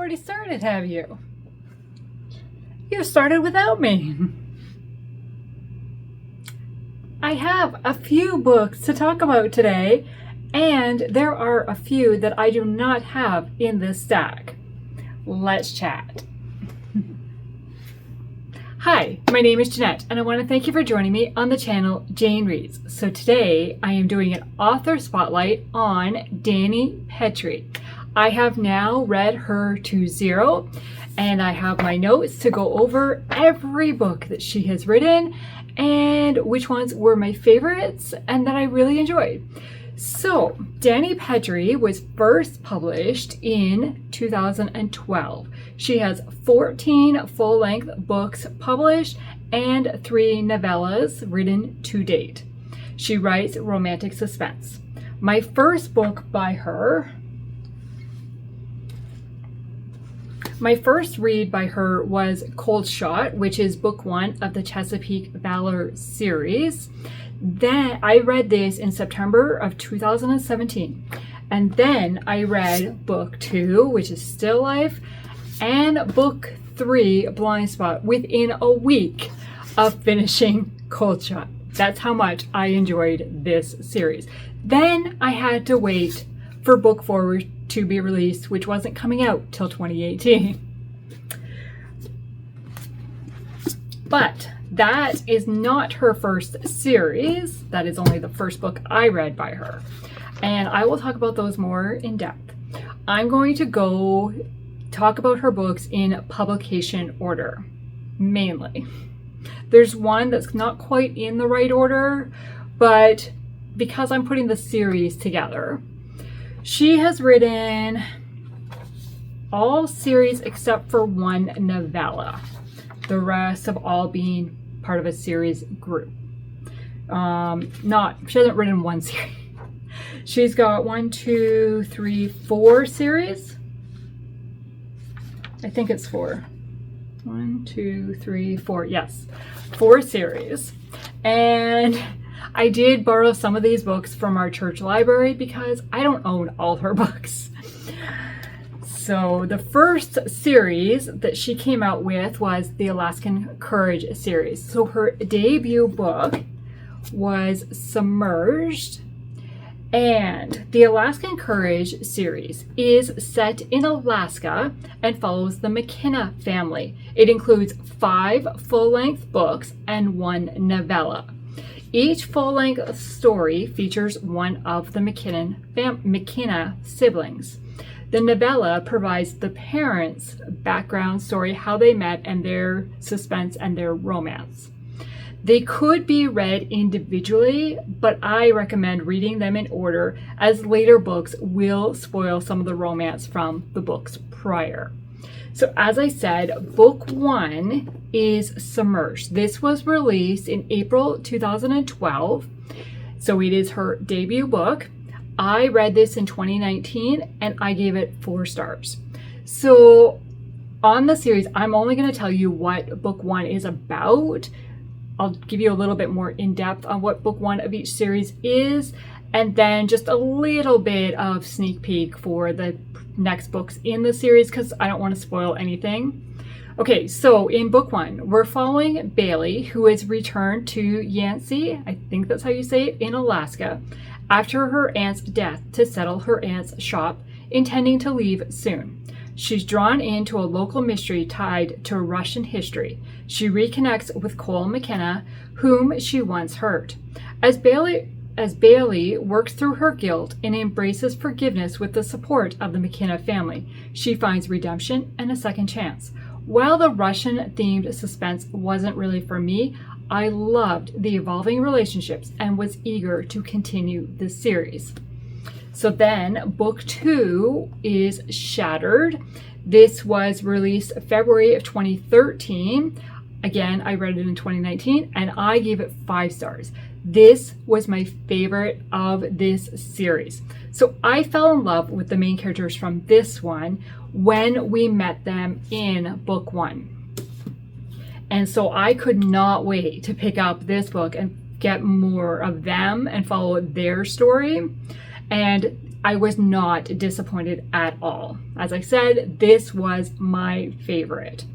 already started, have you? You started without me. I have a few books to talk about today, and there are a few that I do not have in this stack. Let's chat. Hi, my name is Jeanette, and I want to thank you for joining me on the channel Jane Reads. So today I am doing an author spotlight on Dani Pettrey. I have now read her to zero, and I have my notes to go over every book that she has written and which ones were my favorites and that I really enjoyed. So, Dani Pettrey was first published in 2012. She has 14 full-length books published and 3 novellas written to date. She writes romantic suspense. My first read by her was Cold Shot, which is book 1 of the Chesapeake Valor series. Then I read this in September of 2017. And then I read book 2, which is Still Life, and book 3, Blind Spot, within a week of finishing Cold Shot. That's how much I enjoyed this series. Then I had to wait for book 4 to be released, which wasn't coming out till 2018. But that is not her first series. That is only the first book I read by her. And I will talk about those more in depth. I'm going to go talk about her books in publication order, mainly. There's one that's not quite in the right order, but because I'm putting the series together, she has written all series except for one novella. The rest have all been part of a series group. She hasn't written one series. She's got 4 series. I think it's 4. 1, 2, 3, 4. Yes, 4 series. And I did borrow some of these books from our church library because I don't own all her books. So the first series that she came out with was the Alaskan Courage series. So her debut book was Submerged. And the Alaskan Courage series is set in Alaska and follows the McKenna family. It includes 5 full-length books and 1 novella. Each full-length story features one of the McKenna siblings. The novella provides the parents' background story, how they met, and their suspense and their romance. They could be read individually, but I recommend reading them in order as later books will spoil some of the romance from the books prior. So as I said, book 1 is Submerged. This was released in April 2012, so it is her debut book. I read this in 2019 and I gave it 4 stars. So on the series, I'm only going to tell you what book 1 is about. I'll give you a little bit more in depth on what book 1 of each series is, and then just a little bit of sneak peek for the next books in the series because I don't want to spoil anything. Okay, so in book 1, we're following Bailey, who has returned to Yancey, I think that's how you say it, in Alaska, after her aunt's death to settle her aunt's shop, intending to leave soon. She's drawn into a local mystery tied to Russian history. She reconnects with Cole McKenna, whom she once hurt. As Bailey works through her guilt and embraces forgiveness with the support of the McKenna family, she finds redemption and a second chance. While the Russian-themed suspense wasn't really for me, I loved the evolving relationships and was eager to continue the series. So then book 2 is Shattered. This was released February of 2013. Again, I read it in 2019 and I gave it 5 stars. This was my favorite of this series. So I fell in love with the main characters from this one when we met them in book 1. And so I could not wait to pick up this book and get more of them and follow their story. And I was not disappointed at all. As I said, this was my favorite.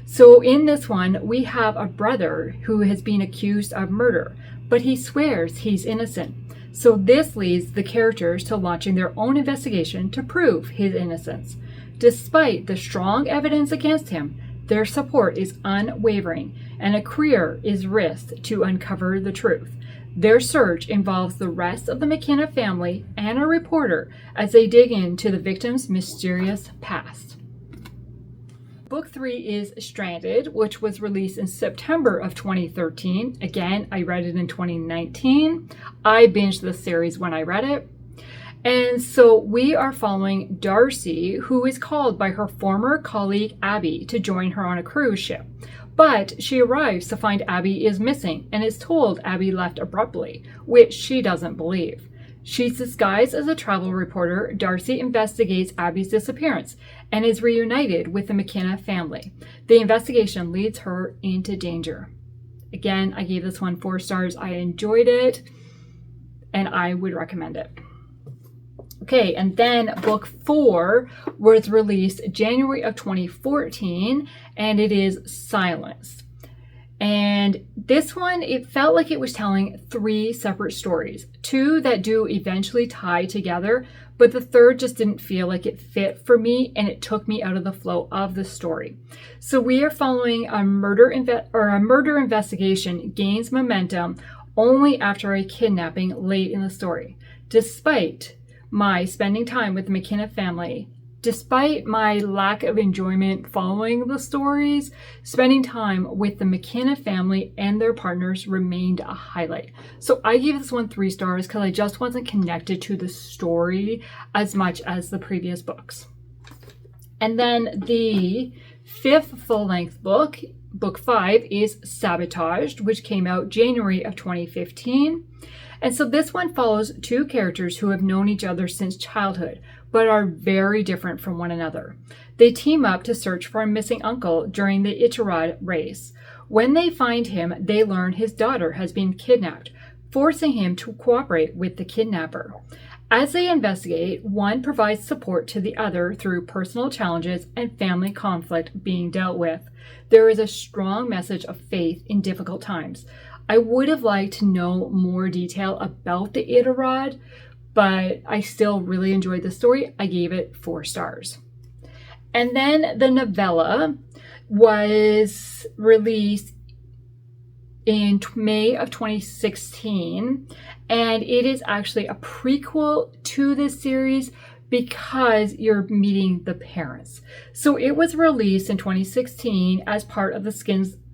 So in this one, we have a brother who has been accused of murder, but he swears he's innocent. So this leads the characters to launching their own investigation to prove his innocence. Despite the strong evidence against him, their support is unwavering, and a career is risked to uncover the truth. Their search involves the rest of the McKenna family and a reporter as they dig into the victim's mysterious past. Book 3 is Stranded, which was released in September of 2013. Again, I read it in 2019. I binged the series when I read it. And so we are following Darcy, who is called by her former colleague Abby to join her on a cruise ship. But she arrives to find Abby is missing and is told Abby left abruptly, which she doesn't believe. She's disguised as a travel reporter. Darcy investigates Abby's disappearance and is reunited with the McKenna family. The investigation leads her into danger. Again, I gave this one 4 stars. I enjoyed it and I would recommend it. Okay, and then book 4 was released January of 2014, and it is Silence. And this one, it felt like it was telling 3 separate stories, 2 that do eventually tie together, but the third just didn't feel like it fit for me, and it took me out of the flow of the story. So we are following a murder investigation gains momentum only after a kidnapping late in the story. Despite my spending time with the McKenna family, despite my lack of enjoyment following the stories, spending time with the McKenna family and their partners remained a highlight. So I gave this one 3 stars because I just wasn't connected to the story as much as the previous books. And then the 5th full-length book, book 5, is Sabotaged, which came out January of 2015. And so this one follows 2 characters who have known each other since childhood, but are very different from one another. They team up to search for a missing uncle during the Iditarod race. When they find him, they learn his daughter has been kidnapped, forcing him to cooperate with the kidnapper. As they investigate, one provides support to the other through personal challenges and family conflict being dealt with. There is a strong message of faith in difficult times. I would have liked to know more detail about the Iditarod, but I still really enjoyed the story. I gave it 4 stars. And then the novella was released in May of 2016, and it is actually a prequel to this series because you're meeting the parents. So it was released in 2016 as part of the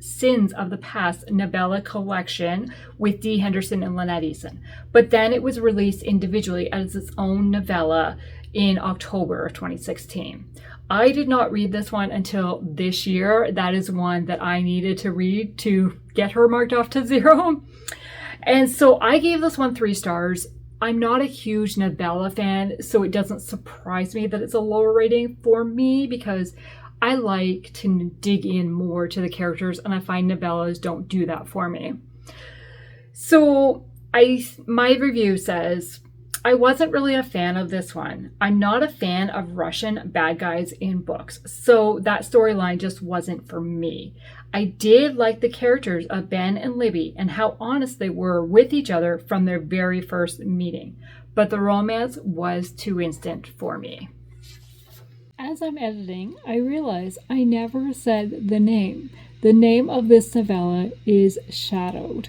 Sins of the Past novella collection with Dee Henderson and Lynette Eason. But then it was released individually as its own novella in October of 2016. I did not read this one until this year. That is one that I needed to read to get her marked off to 0. And so I gave this one 3 stars. I'm not a huge novella fan, so it doesn't surprise me that it's a lower rating for me because I like to dig in more to the characters, and I find novellas don't do that for me. So my review says, I wasn't really a fan of this one. I'm not a fan of Russian bad guys in books, so that storyline just wasn't for me. I did like the characters of Ben and Libby and how honest they were with each other from their very first meeting, but the romance was too instant for me. As I'm editing, I realize I never said the name. The name of this novella is Shadowed.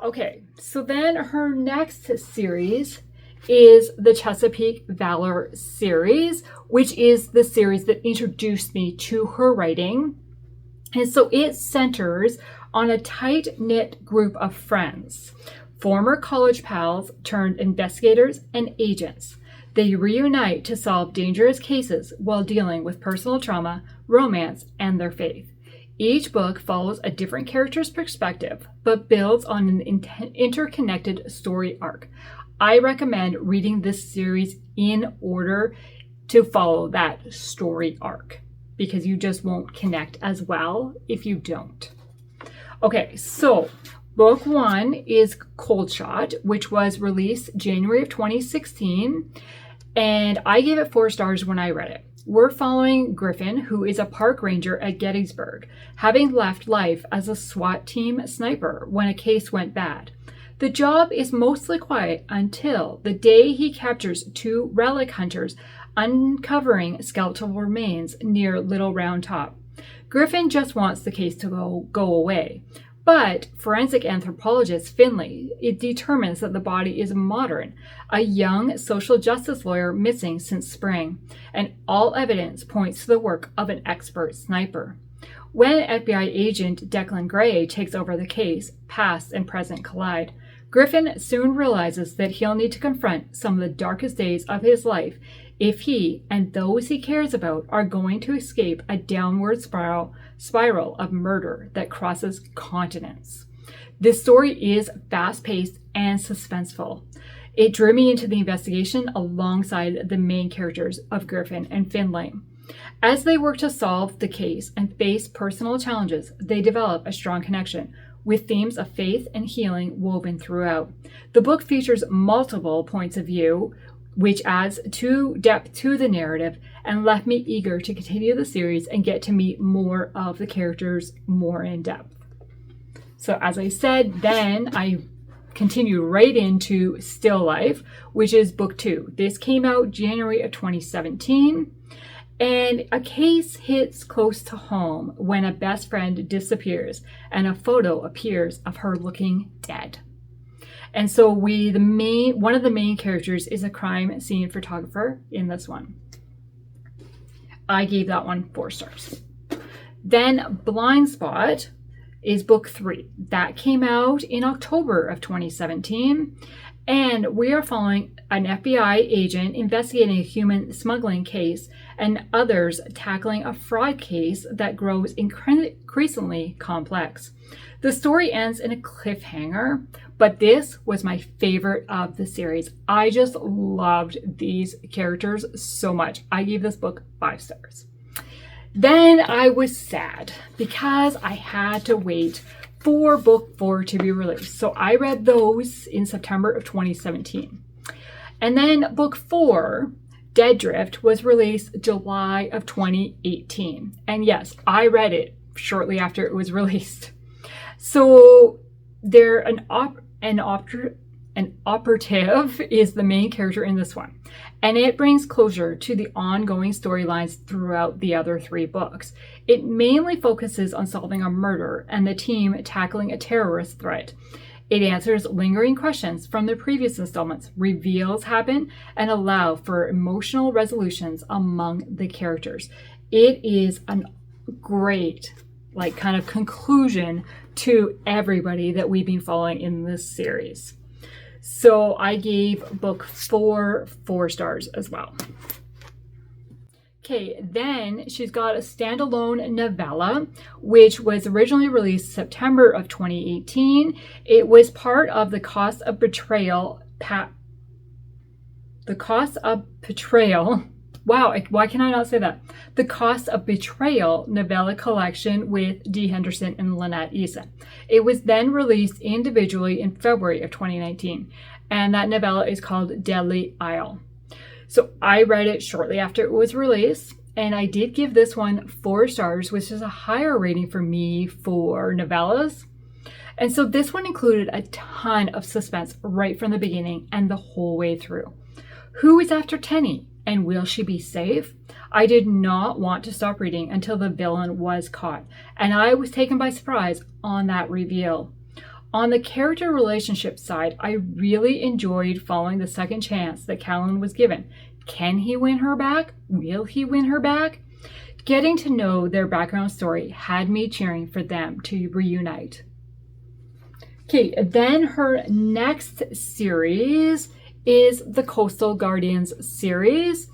Okay, so then her next series is the Chesapeake Valor series, which is the series that introduced me to her writing. And so it centers on a tight-knit group of friends, former college pals turned investigators and agents. They reunite to solve dangerous cases while dealing with personal trauma, romance, and their faith. Each book follows a different character's perspective, but builds on an interconnected story arc. I recommend reading this series in order to follow that story arc, because you just won't connect as well if you don't. Okay, so Book 1 is Cold Shot, which was released January of 2016, and I gave it 4 stars when I read it. We're following Griffin, who is a park ranger at Gettysburg, having left life as a SWAT team sniper when a case went bad. The job is mostly quiet until the day he captures 2 relic hunters uncovering skeletal remains near Little Round Top. Griffin just wants the case to go away. But forensic anthropologist Finley determines that the body is modern, a young social justice lawyer missing since spring, and all evidence points to the work of an expert sniper. When FBI agent Declan Gray takes over the case, past and present collide. Griffin soon realizes that he'll need to confront some of the darkest days of his life if he and those he cares about are going to escape a downward spiral of murder that crosses continents. This story is fast-paced and suspenseful. It drew me into the investigation alongside the main characters of Griffin and Finlay. As they work to solve the case and face personal challenges, they develop a strong connection, with themes of faith and healing woven throughout. The book features multiple points of view, which adds depth to the narrative and left me eager to continue the series and get to meet more of the characters more in depth. So as I said, then I continue right into Still Life, which is book 2. This came out January of 2017. And a case hits close to home when a best friend disappears and a photo appears of her looking dead. And so one of the main characters is a crime scene photographer in this one. I gave that one 4 stars. Then Blind Spot is book 3. That came out in October of 2017. And we are following an FBI agent investigating a human smuggling case and others tackling a fraud case that grows increasingly complex. The story ends in a cliffhanger, but this was my favorite of the series. I just loved these characters so much. I gave this book 5 stars. Then I was sad because I had to wait for book 4 to be released. So I read those in September of 2017. And then book 4, Dead Drift, was released July of 2018. And yes, I read it shortly after it was released. So an operative is the main character in this one. And it brings closure to the ongoing storylines throughout the other 3 books. It mainly focuses on solving a murder and the team tackling a terrorist threat. It answers lingering questions from the previous installments, reveals happen, and allow for emotional resolutions among the characters. It is a great kind of conclusion to everybody that we've been following in this series. So I gave book 4 4 stars as well. Okay, then she's got a standalone novella, which was originally released September of 2018. It was part of the Cost of Betrayal. Wow, why can I not say that? The Cost of Betrayal novella collection with Dee Henderson and Lynette Eason. It was then released individually in February of 2019, and that novella is called Deadly Isle. So I read it shortly after it was released, and I did give this one 4 stars, which is a higher rating for me for novellas. And so this one included a ton of suspense right from the beginning and the whole way through. Who is after Tenny? And will she be safe? I did not want to stop reading until the villain was caught, and I was taken by surprise on that reveal. On the character relationship side, I really enjoyed following the second chance that Callan was given. Can he win her back? Will he win her back? Getting to know their background story had me cheering for them to reunite. Okay, then her next series is the Coastal Guardians series.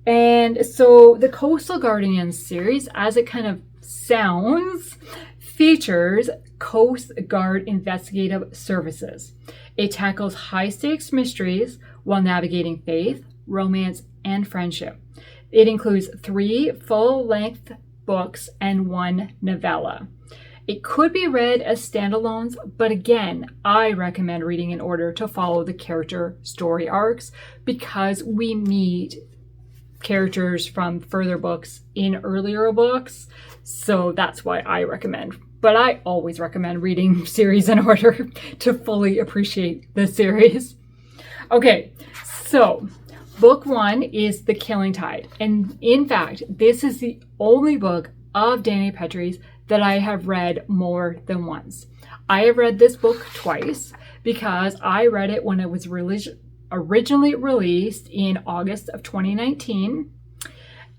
And so the Coastal Guardians series, as it kind of sounds, features Coast Guard investigative services. It tackles high-stakes mysteries while navigating faith, romance, and friendship. It includes 3 full-length books and 1 novella. It could be read as standalones, but again, I recommend reading in order to follow the character story arcs because we meet characters from further books in earlier books. So that's why I recommend. But I always recommend reading series in order to fully appreciate the series. Okay, so book 1 is The Killing Tide. And in fact, this is the only book of Dani Pettrey's that I have read more than once. I have read this book twice because I read it when it was originally released in August of 2019.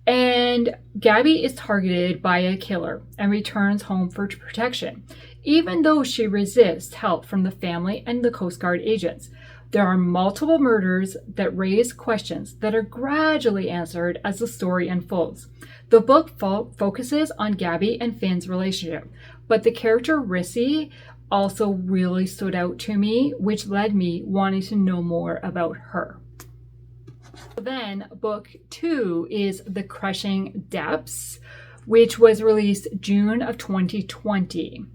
And Gabby is targeted by a killer and returns home for protection, even though she resists help from the family and the Coast Guard agents. There are multiple murders that raise questions that are gradually answered as the story unfolds. The book focuses on Gabby and Finn's relationship, but the character Rissy also really stood out to me, which led me wanting to know more about her. Then book 2 is The Crushing Depths, which was released June of 2020.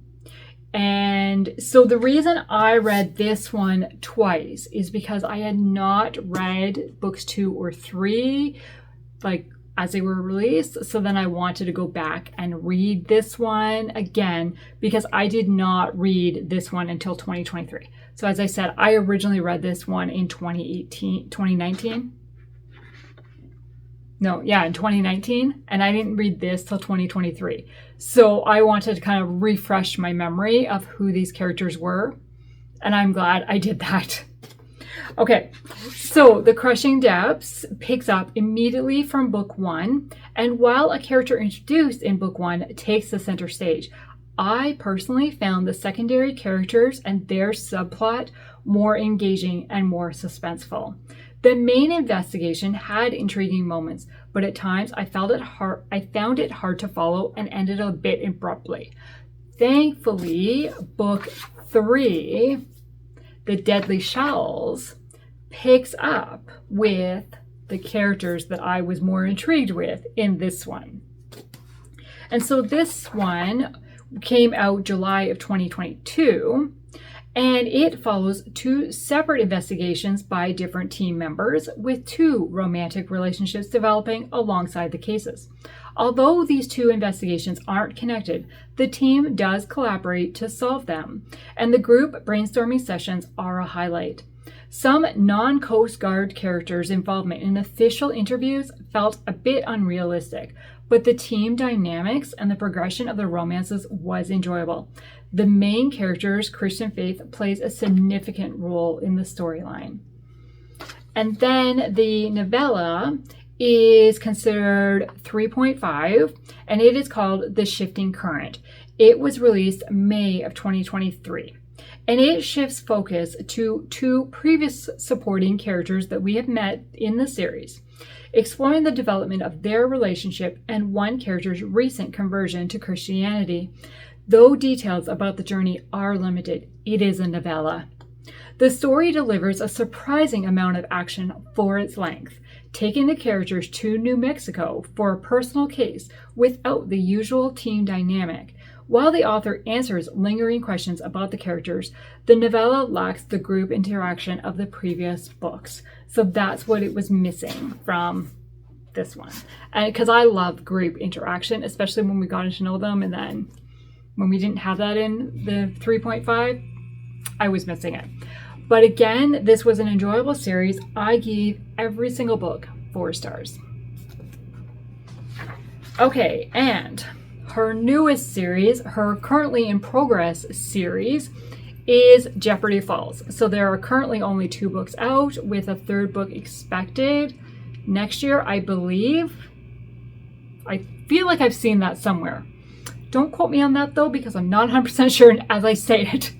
And so the reason I read this one twice is because I had not read books 2 or 3 like as they were released. So then I wanted to go back and read this one again because I did not read this one until 2023. So as I said, I originally read this one in 2019. In 2019, and I didn't read this till 2023. So I wanted to kind of refresh my memory of who these characters were, and I'm glad I did that. Okay, so The Crushing Depths picks up immediately from book 1, and while a character introduced in book 1 takes the center stage, I personally found the secondary characters and their subplot more engaging and more suspenseful. The main investigation had intriguing moments, but at times I found it hard to follow and ended a bit abruptly. Thankfully, book 3, The Deadly Shells, picks up with the characters that I was more intrigued with in this one. And so this one came out July of 2022. And it follows 2 separate investigations by different team members with 2 romantic relationships developing alongside the cases. Although these 2 investigations aren't connected, the team does collaborate to solve them, and the group brainstorming sessions are a highlight. Some non-Coast Guard characters' involvement in official interviews felt a bit unrealistic, but the team dynamics and the progression of the romances was enjoyable. The main characters, Christian Faith, plays a significant role in the storyline. And then the novella is considered 3.5, and it is called The Shifting Current. It was released May of 2023, and it shifts focus to 2 previous supporting characters that we have met in the series, exploring the development of their relationship and one character's recent conversion to Christianity. Though details about the journey are limited, it is a novella. The story delivers a surprising amount of action for its length, taking the characters to New Mexico for a personal case without the usual team dynamic. While the author answers lingering questions about the characters, the novella lacks the group interaction of the previous books. So that's what it was missing from this one. And because I love group interaction, especially when we got to know them, and then when we didn't have that in the 3.5, I was missing it. But again, this was an enjoyable series. I gave every single book 4 stars. Okay, and her newest series, her currently in progress series, is Jeopardy Falls. So there are currently only 2 books out, with a 3rd book expected next year, I believe. I feel like I've seen that somewhere. Don't quote me on that though, because I'm not 100% sure as I say it.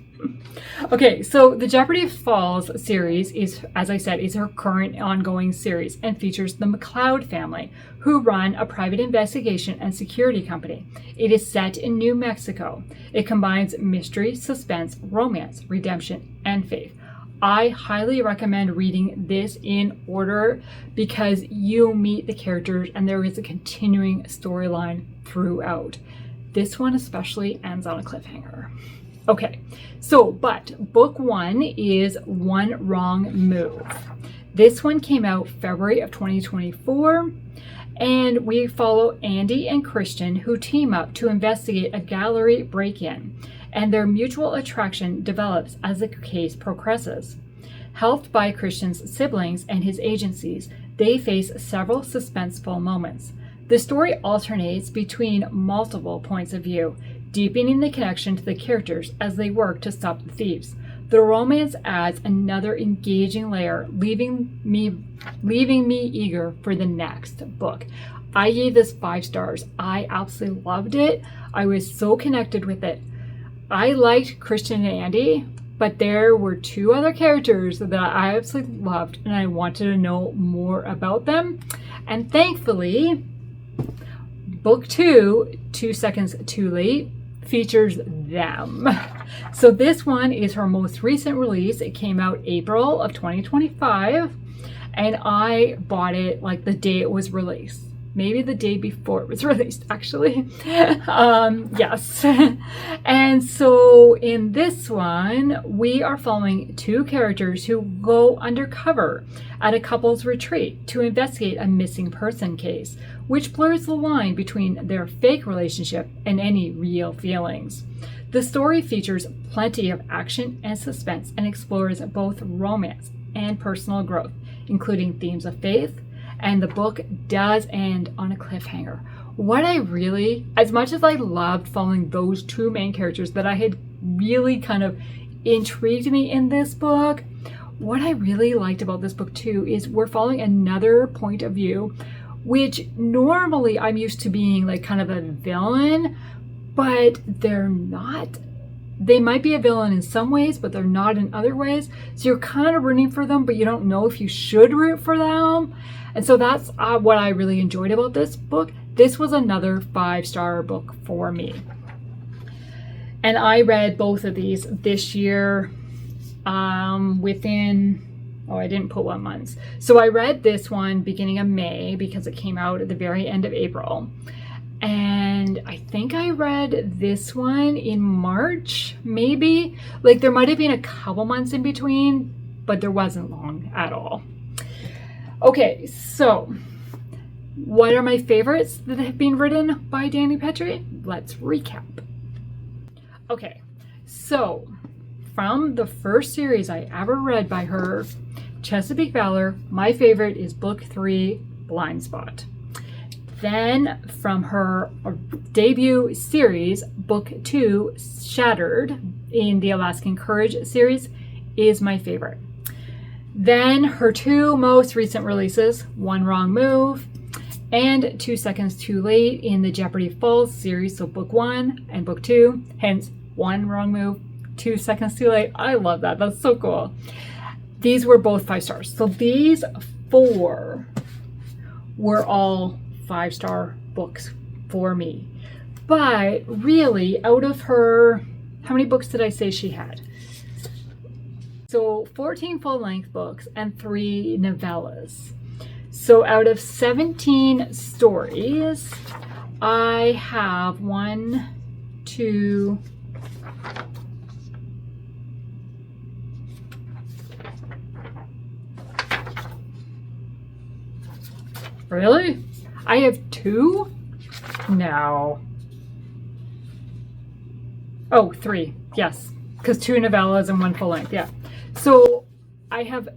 Okay, so the Jeopardy Falls series is, as I said, is her current ongoing series and features the McLeod family, who run a private investigation and security company. It is set in New Mexico. It combines mystery, suspense, romance, redemption, and faith. I highly recommend reading this in order because you meet the characters and there is a continuing storyline throughout. This one especially ends on a cliffhanger. Okay, but book 1 is One Wrong Move. This one came out February of 2024, and we follow Andy and Christian, who team up to investigate a gallery break-in, and their mutual attraction develops as the case progresses. Helped by Christian's siblings and his agencies, they face several suspenseful moments. The story alternates between multiple points of view, deepening the connection to the characters as they work to stop the thieves. The romance adds another engaging layer, leaving me eager for the next book. I gave this 5 stars. I absolutely loved it. I was so connected with it. I liked Christian and Andy, but there were 2 other characters that I absolutely loved, and I wanted to know more about them. And thankfully, book 2, 2 Seconds Too Late, features them. So this one is her most recent release. It came out April of 2025, and I bought it like the day it was released. Maybe the day before it was released, actually. Yes. And so in this one, we are following 2 characters who go undercover at a couple's retreat to investigate a missing person case, which blurs the line between their fake relationship and any real feelings. The story features plenty of action and suspense and explores both romance and personal growth, including themes of faith, and the book does end on a cliffhanger. What I really, as much as I loved following those 2 main characters that I had really kind of intrigued me in this book, what I really liked about this book too is we're following another point of view, which normally I'm used to being like kind of a villain, but they're not. They might be a villain in some ways, but they're not in other ways. So you're kind of rooting for them, but you don't know if you should root for them. And so that's what I really enjoyed about this book. This was another 5-star book for me. And I read both of these this year within, I didn't put 1 month. So I read this one beginning of May because it came out at the very end of April. And I think I read this one in March, maybe. Like there might have been a couple months in between, but there wasn't long at all. Okay, so what are my favorites that have been written by Dani Pettrey? Let's recap. Okay, so from the first series I ever read by her, Chesapeake Valor, my favorite is book 3, Blind Spot. Then from her debut series, book 2, Shattered, in the Alaskan Courage series, is my favorite. Then her 2 most recent releases, One Wrong Move and 2 Seconds Too Late in the Jeopardy Falls series, so book 1 and book 2, hence One Wrong Move, 2 Seconds Too Late. I love that. That's so cool. These were both 5 stars. So these 4 were all 5-star books for me. But really, out of her, how many books did I say she had? So 14 full-length books and 3 novellas. So out of 17 stories, I have 1, 2, really? I have 2? No. Oh, 3. Yes. Because 2 novellas and 1 full length. Yeah. So I have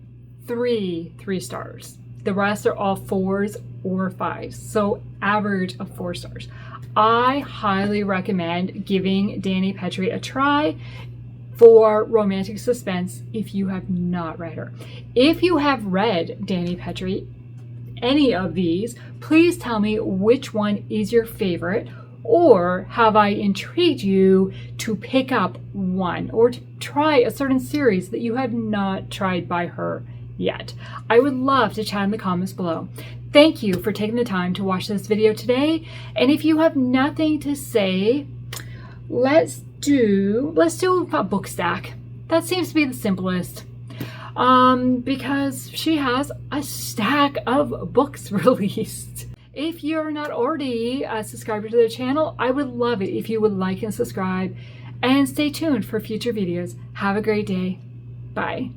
3 stars. The rest are all 4s or 5s. So average of 4 stars. I highly recommend giving Dani Pettrey a try for romantic suspense if you have not read her. If you have read Dani Pettrey, any of these, please tell me which one is your favorite, or have I intrigued you to pick up one or to try a certain series that you have not tried by her yet. I would love to chat in the comments below. Thank you for taking the time to watch this video today, and if you have nothing to say, let's do a book stack. That seems to be the simplest. Because she has a stack of books released. if you're not already a subscriber to the channel, I would love it if you would like and subscribe, and stay tuned for future videos. Have a great day. Bye.